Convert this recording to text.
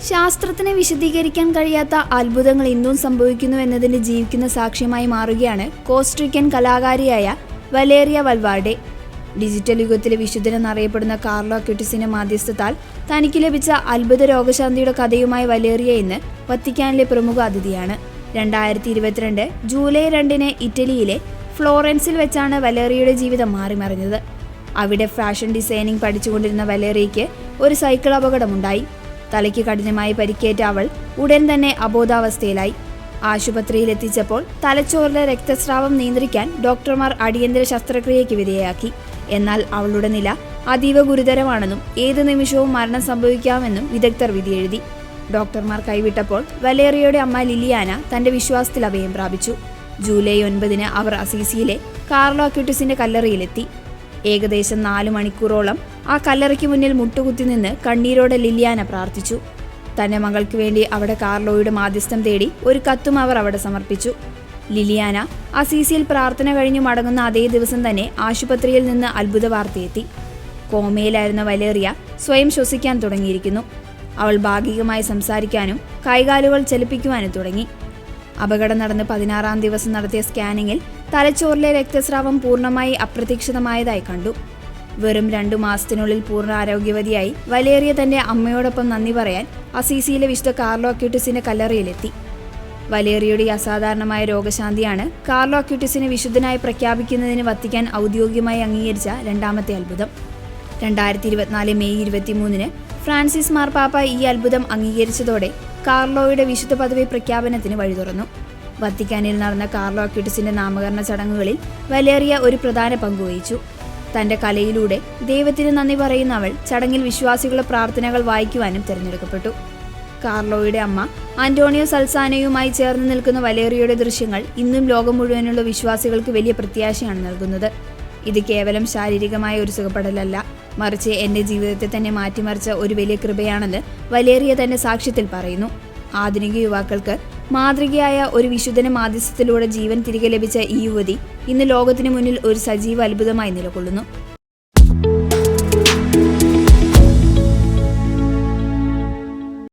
ശാസ്ത്രത്തിന് വിശദീകരിക്കാൻ കഴിയാത്ത അത്ഭുതങ്ങൾ ഇന്നും സംഭവിക്കുന്നു എന്നതിന് ജീവിക്കുന്ന സാക്ഷ്യമായി മാറുകയാണ് കോസ്റ്ററിക്കൻ കലാകാരിയായ വലേറിയ വൽവാർഡെ. ഡിജിറ്റൽ യുഗത്തിലെ വിശുദ്ധനെന്നറിയപ്പെടുന്ന കാർലോ അക്യൂട്ടിസിന്റെ മാധ്യസ്ഥത്താൽ തനിക്ക് ലഭിച്ച അത്ഭുത രോഗശാന്തിയുടെ കഥയുമായി വലേറിയ ഇന്ന് വത്തിക്കാനിലെ പ്രമുഖ അതിഥിയാണ്. 2022 ജൂലൈ 2 ഇറ്റലിയിലെ ഫ്ലോറൻസിൽ വെച്ചാണ് വലേറിയയുടെ ജീവിതം മാറിമറിഞ്ഞത്. അവിടെ ഫാഷൻ ഡിസൈനിങ് പഠിച്ചുകൊണ്ടിരുന്ന വലേറിയയ്ക്ക് ഒരു സൈക്കിൾ അപകടമുണ്ടായി. തലയ്ക്ക് കഠിനമായി പരിക്കേറ്റ അവൾ ഉടൻ തന്നെ അബോധാവസ്ഥയിലായി. ആശുപത്രിയിൽ എത്തിച്ചപ്പോൾ തലച്ചോറിലെ രക്തസ്രാവം നിയന്ത്രിക്കാൻ ഡോക്ടർമാർ അടിയന്തര ശസ്ത്രക്രിയയ്ക്ക് വിധേയയാക്കി. എന്നാൽ അവളുടെ നില അതീവ ഗുരുതരമാണെന്നും ഏത് നിമിഷവും മരണം സംഭവിക്കാമെന്നും വിദഗ്ധർ വിധിയെഴുതി. ഡോക്ടർമാർ കൈവിട്ടപ്പോൾ വലേറിയയുടെ അമ്മ ലിലിയാന തന്റെ വിശ്വാസത്തിൽ അഭയം പ്രാപിച്ചു. ജൂലൈ 9 അവർ അസീസിയിലെ കാർലോ അക്യൂട്ടിസിന്റെ കല്ലറയിലെത്തി. ഏകദേശം 4 മണിക്കൂറോളം ആ കല്ലറയ്ക്ക് മുന്നിൽ മുട്ടുകുത്തി നിന്ന് കണ്ണീരോടെ ലിലിയാന പ്രാർത്ഥിച്ചു. തന്റെ മകൾക്ക് വേണ്ടി അവിടെ കാർലോയുടെ മാധ്യസ്ഥം തേടി ഒരു കത്തും അവർ അവിടെ സമർപ്പിച്ചു. ലിലിയാന അസീസിയിൽ പ്രാർത്ഥന കഴിഞ്ഞു മടങ്ങുന്ന അതേ ദിവസം തന്നെ ആശുപത്രിയിൽ നിന്ന് അത്ഭുത വാർത്തയെത്തി. കോമയിലായിരുന്ന വലേറിയ സ്വയം ശ്വസിക്കാൻ തുടങ്ങിയിരിക്കുന്നു. അവൾ ഭാഗികമായി സംസാരിക്കാനും കൈകാലുകൾ ചലിപ്പിക്കുവാനും തുടങ്ങി. അപകടം നടന്ന് 16-ാം ദിവസം നടത്തിയ സ്കാനിങ്ങിൽ തലച്ചോറിലെ രക്തസ്രാവം പൂർണ്ണമായി അപ്രതീക്ഷിതമായതായി കണ്ടു. വെറും 2 മാസത്തിനുള്ളിൽ പൂർണ്ണ ആരോഗ്യവതിയായി വലേറിയ തന്റെ അമ്മയോടൊപ്പം നന്ദി പറയാൻ അസീസിയിലെ വിശുദ്ധ കാർലോ അക്യൂട്ടിസിന്റെ കല്ലറയിലെത്തി. വലേറിയയുടെ അസാധാരണമായ രോഗശാന്തിയാണ് കാർലോ അക്യൂട്ടിസിനെ വിശുദ്ധനായി പ്രഖ്യാപിക്കുന്നതിന് വത്തിക്കാൻ ഔദ്യോഗികമായി അംഗീകരിച്ച 2ാമത്തെ അത്ഭുതം. 2024 മെയ് 23 ഫ്രാൻസിസ് മാർപ്പാപ്പ ഈ അത്ഭുതം അംഗീകരിച്ചതോടെ കാർലോയുടെ വിശുദ്ധ പദവി പ്രഖ്യാപനത്തിന് വഴി തുറന്നു. വത്തിക്കാനിൽ നടന്ന കാർലോ അക്യൂട്ടിസിന്റെ നാമകരണ ചടങ്ങുകളിൽ വലേറിയ ഒരു പ്രധാന പങ്കുവഹിച്ചു. തന്റെ കലയിലൂടെ ദൈവത്തിന് നന്ദി പറയുന്ന അവൾ ചടങ്ങിൽ വിശ്വാസികളുടെ പ്രാർത്ഥനകൾ വായിക്കുവാനും തിരഞ്ഞെടുക്കപ്പെട്ടു. കാർലോയുടെ അമ്മ ആന്റോണിയോ സൽസാനയുമായി ചേർന്ന് നിൽക്കുന്ന വലേറിയയുടെ ദൃശ്യങ്ങൾ ഇന്നും ലോകം മുഴുവനുള്ള വിശ്വാസികൾക്ക് വലിയ പ്രത്യാശയാണ് നൽകുന്നത്. ഇത് കേവലം ശാരീരികമായ ഒരു സുഖപ്പെടലല്ല, മറിച്ച് എൻ്റെ ജീവിതത്തെ തന്നെ മാറ്റിമറിച്ച ഒരു വലിയ കൃപയാണെന്ന് വലേറിയ തന്റെ സാക്ഷ്യത്തിൽ പറയുന്നു. ആധുനിക യുവാക്കൾക്ക് മാതൃകയായ ഒരു വിശുദ്ധന മാധ്യസ്ഥത്തിലൂടെ ജീവൻ തിരികെ ലഭിച്ച ഈ യുവതി ഇന്ന് ലോകത്തിനു മുന്നിൽ ഒരു സജീവ അത്ഭുതമായി നിലകൊള്ളുന്നു.